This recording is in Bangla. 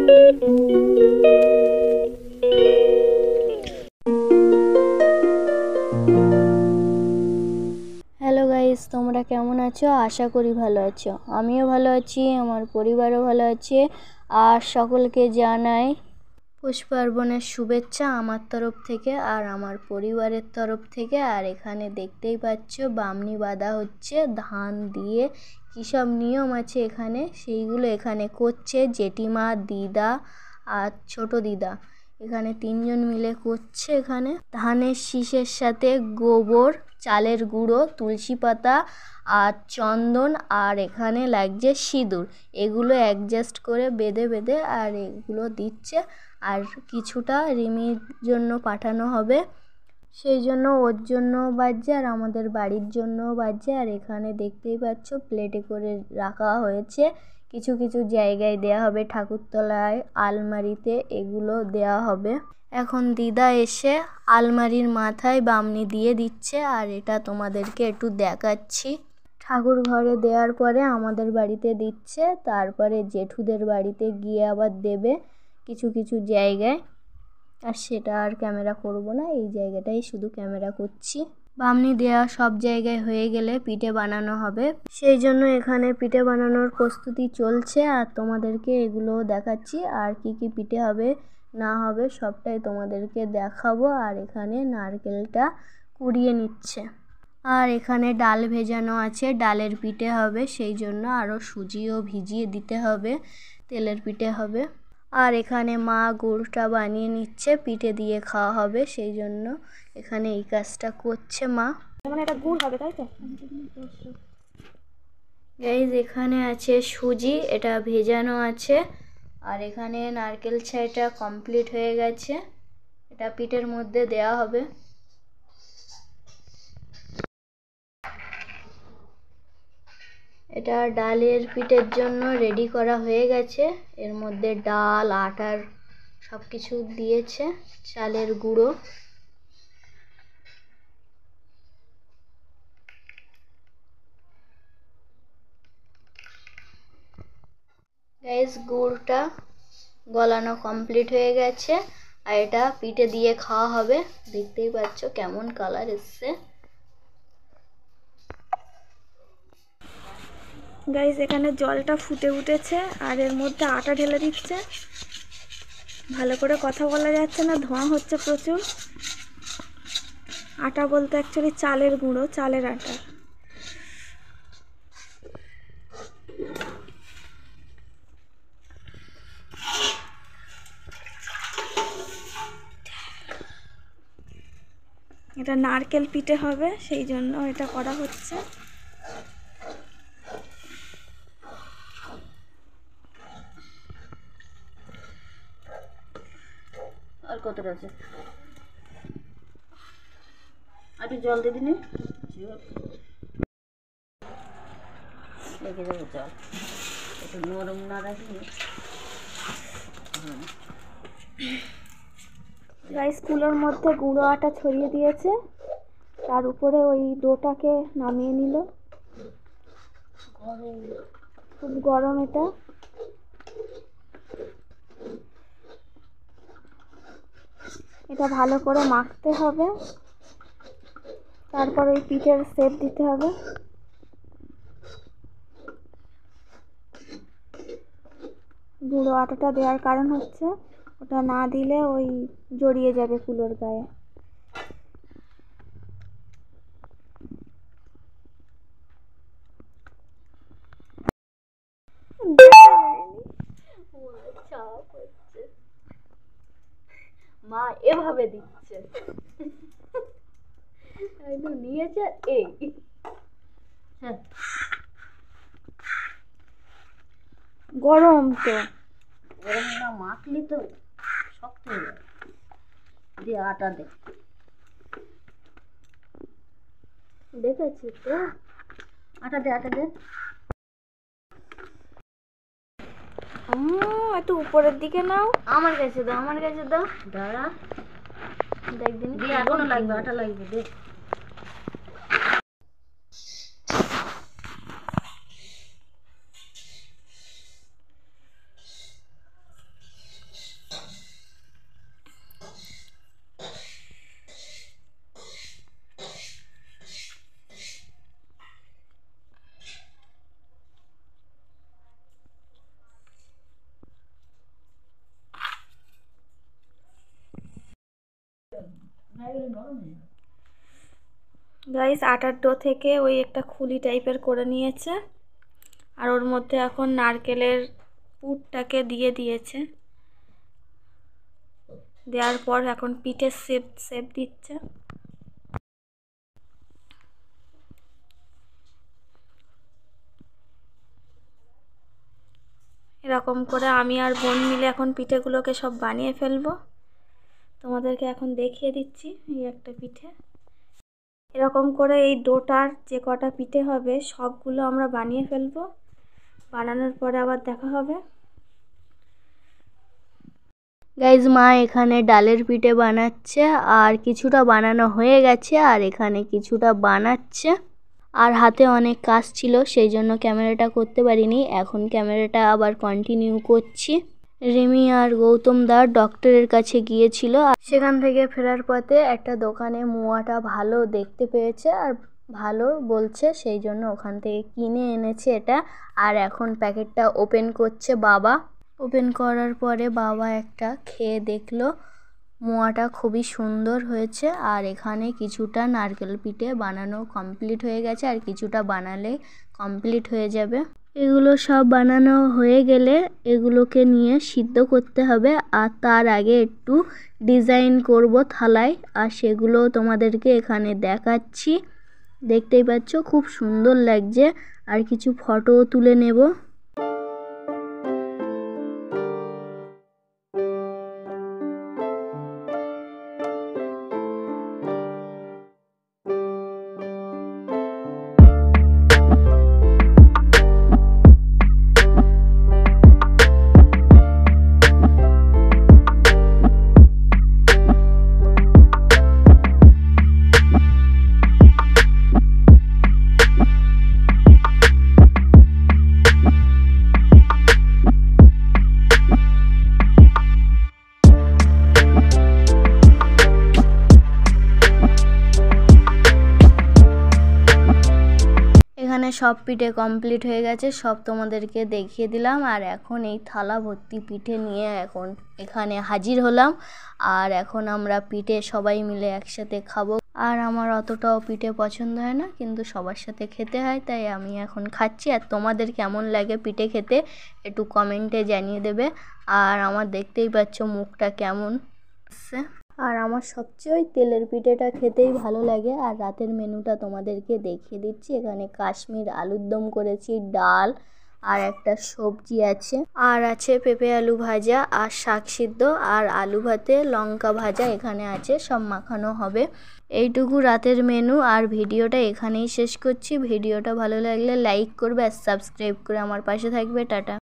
হ্যালো গাইস, তোমরা কেমন আছো? আশা করি ভালো আছো। আমিও ভালো আছি, আমার পরিবারও ভালো আছে। আর সকলকে জানাই পৌষ পার্বণের শুভেচ্ছা আমার তরফ থেকে আর আমার পরিবারের তরফ থেকে। আর এখানে দেখতেই পাচ্ছ বামনি বাঁধা হচ্ছে ধান দিয়ে। কী সব নিয়ম আছে এখানে, সেইগুলো এখানে করছে জেঠিমা, দিদা আর ছোট দিদা। এখানে তিনজন মিলে করছে। এখানে ধানের শীষের সাথে গোবর, চালের গুঁড়ো, তুলসী পাতা আর চন্দন, আর এখানে লাগছে সিঁদুর। এগুলো অ্যাডজাস্ট করে বেঁধে বেঁধে আর এগুলো দিচ্ছে। আর কিছুটা রিমির জন্য পাঠানো হবে, সেই জন্য ওর জন্য বাজছে আর আমাদের বাড়ির জন্যও বাজছে। আর এখানে দেখতেই পাচ্ছ প্লেটে করে রাখা হয়েছে। কিছু কিছু জায়গায় দেয়া হবে, ঠাকুরতলায়, আলমারিতে এগুলো দেয়া হবে। এখন দিদা এসে আলমারির মাথায় বামনি দিয়ে দিচ্ছে আর এটা তোমাদেরকে একটু দেখাচ্ছি। ঠাকুর ঘরে দেওয়ার পরে আমাদের বাড়িতে দিচ্ছে, তারপরে জেঠুদের বাড়িতে গিয়ে আবার দেবে কিছু কিছু জায়গায়। আর সেটা আর ক্যামেরা করব না, এই জায়গাটাই শুধু ক্যামেরা করছি। বামনি দেওয়া সব জায়গায় হয়ে গেলে পিঠে বানানো হবে, সেই জন্য এখানে পিঠে বানানোর প্রস্তুতি চলছে আর তোমাদেরকে এগুলো দেখাচ্ছি। আর কি কি পিঠে হবে না হবে সবটাই তোমাদেরকে দেখাবো। আর এখানে নারকেলটা কুড়িয়ে নিচ্ছে। আর এখানে ডাল ভেজানো আছে, ডালের পিঠে হবে, সেই জন্য আরও সুজিও ভিজিয়ে দিতে হবে, তেলের পিঠে হবে। আর এখানে মা গুড়টা বানিয়ে নিচ্ছে, পিঠে দিয়ে খাওয়া হবে, সেই জন্য এখানে এই কাজটা করছে মা। মানে এটা গুড় হবে, তাই তো? গাইস, এখানে আছে সুজি, এটা ভেজানো আছে। আর এখানে নারকেল ছাইটা কমপ্লিট হয়ে গেছে, এটা পিঠের মধ্যে দেওয়া হবে। এটা ডালের পিঠের জন্য রেডি করা হয়ে গেছে। এর মধ্যে ডাল, আটার সব কিছু দিয়েছে, চালের গুঁড়ো। গাইস, গুড়টা গলানো কমপ্লিট হয়ে গেছে আর এটা পিঠে দিয়ে খাওয়া হবে। দেখতেই পাচ্ছ কেমন কালার এসছে। গাইস, এখানে জলটা ফুটে উঠেছে আর এর মধ্যে আটা ঢেলে দিচ্ছে। ভালো করে কথা বলা যাচ্ছে না, ধোঁয়া হচ্ছে প্রচুর। আটা বলতে অ্যাকচুয়ালি চালের গুঁড়ো, চালের আটা। এটা নারকেল পিঠে হবে, সেই জন্য এটা করা হচ্ছে। আর কতটা আছে? আর একটু জল দিয়ে দিনি, লেগে যাবে জল। একটু নরম না রাখলে। গাইস, কুলোর মধ্যে গুঁড়ো আটা ছড়িয়ে দিয়েছে, তার উপরে ওই ডোটাকে নামিয়ে নিল। খুব গরম এটা। এটা ভালো করে মাখতে হবে, তারপর ওই পিঠের শেপ দিতে হবে। গুঁড়ো আটাটা দেওয়ার কারণ হচ্ছে ওটা না দিলে ওই জড়িয়ে যাবে কুলোর গায়ে। মা এভাবে দিচ্ছে, নিয়েছে এই। হ্যাঁ, গরম তো, গরম না মাখলি তো শক্ত হয়ে যাবে। দিয়ে আটা দে, দেখেছি তো। আটা দে, আটা দে। একটু উপরের দিকে নাও। আমার কাছে দাও, আমার কাছে দাও। দাঁড়া, দেখ দিন। দিয়ে এখনো লাগবে, আটা লাগবে, দেখ। গাইস আটার ডো থেকে ওই একটা খুলি টাইপের করে নিয়েছে, আর ওর মধ্যে এখন নারকেলের পুরটাকে দিয়ে দিয়েছে। দেওয়ার পর এখন পিঠের শেপ দিচ্ছে। এরকম করে আমি আর বোন মিলে এখন পিঠেগুলোকে সব বানিয়ে ফেলবো। তোমাদেরকে এখন দেখিয়ে দিচ্ছি। এই একটা পিঠে, এরকম করে এই ডোটার যে কটা পিঠে হবে সবগুলো আমরা বানিয়ে ফেলবো। বানানোর পরে আবার দেখা হবে। গাইজ মা এখানে ডালের পিঠে বানাচ্ছে, আর কিছুটা বানানো হয়ে গেছে, আর এখানে কিছুটা বানাচ্ছে। আর হাতে অনেক কাজ ছিল, সেই জন্য ক্যামেরাটা করতে পারিনি। এখন ক্যামেরাটা আবার কন্টিনিউ করছি। রিমি আর গৌতম দা ডক্টরের কাছে গিয়েছিল, আর সেখান থেকে ফেরার পথে একটা দোকানে মোয়াটা ভালো দেখতে পেয়েছে আর ভালো বলছে, সেই জন্য ওখান থেকে কিনে এনেছে এটা। আর এখন প্যাকেটটা ওপেন করছে বাবা। ওপেন করার পরে বাবা একটা খেয়ে দেখলো, মোয়াটা খুবই সুন্দর হয়েছে। আর এখানে কিছুটা নারকেল পিঠে বানানো কমপ্লিট হয়ে গেছে, আর কিছুটা বানালে কমপ্লিট হয়ে যাবে। এগুলো সব বানানো হয়ে গেলে এগুলোকে নিয়ে সিদ্ধ করতে হবে, আর তার আগে একটু ডিজাইন করব থালায়, আর সেগুলো তোমাদেরকে এখানে দেখাচ্ছি। দেখতেই পাচ্ছ খুব সুন্দর লাগছে, আর কিছু ফটোও তুলে নেব। এখানে সব পিঠে কমপ্লিট হয়ে গেছে, সব তোমাদেরকে দেখিয়ে দিলাম। আর এখন এই থালা ভর্তি পিঠে নিয়ে এখন এখানে হাজির হলাম, আর এখন আমরা পিঠে সবাই মিলে একসাথে খাবো। আর আমার অতটাও পিঠে পছন্দ হয় না, কিন্তু সবার সাথে খেতে হয়, তাই আমি এখন খাচ্ছি। আর তোমাদের কেমন লাগে পিঠে খেতে একটু কমেন্টে জানিয়ে দেবে। আর আমার দেখতেই পাচ্ছ মুখটা কেমন আসছে। আর আমার সবচেয়ে ওই তেলের পিঠেটা খেতেই ভালো লাগে। আর রাতের মেনুটা তোমাদেরকে দেখিয়ে দিচ্ছি। এখানে কাশ্মীর আলুর দম করেছি, ডাল আর একটা সবজি আছে, আর আছে পেঁপে আলু ভাজা আর শাক সিদ্ধ আর আলু ভাতে লঙ্কা ভাজা এখানে আছে, সব মাখানো হবে। এইটুকু রাতের মেনু। আর ভিডিওটা এখানেই শেষ করছি। ভিডিওটা ভালো লাগলে লাইক করবে আর সাবস্ক্রাইব করে আমার পাশে থাকবে। টাটা।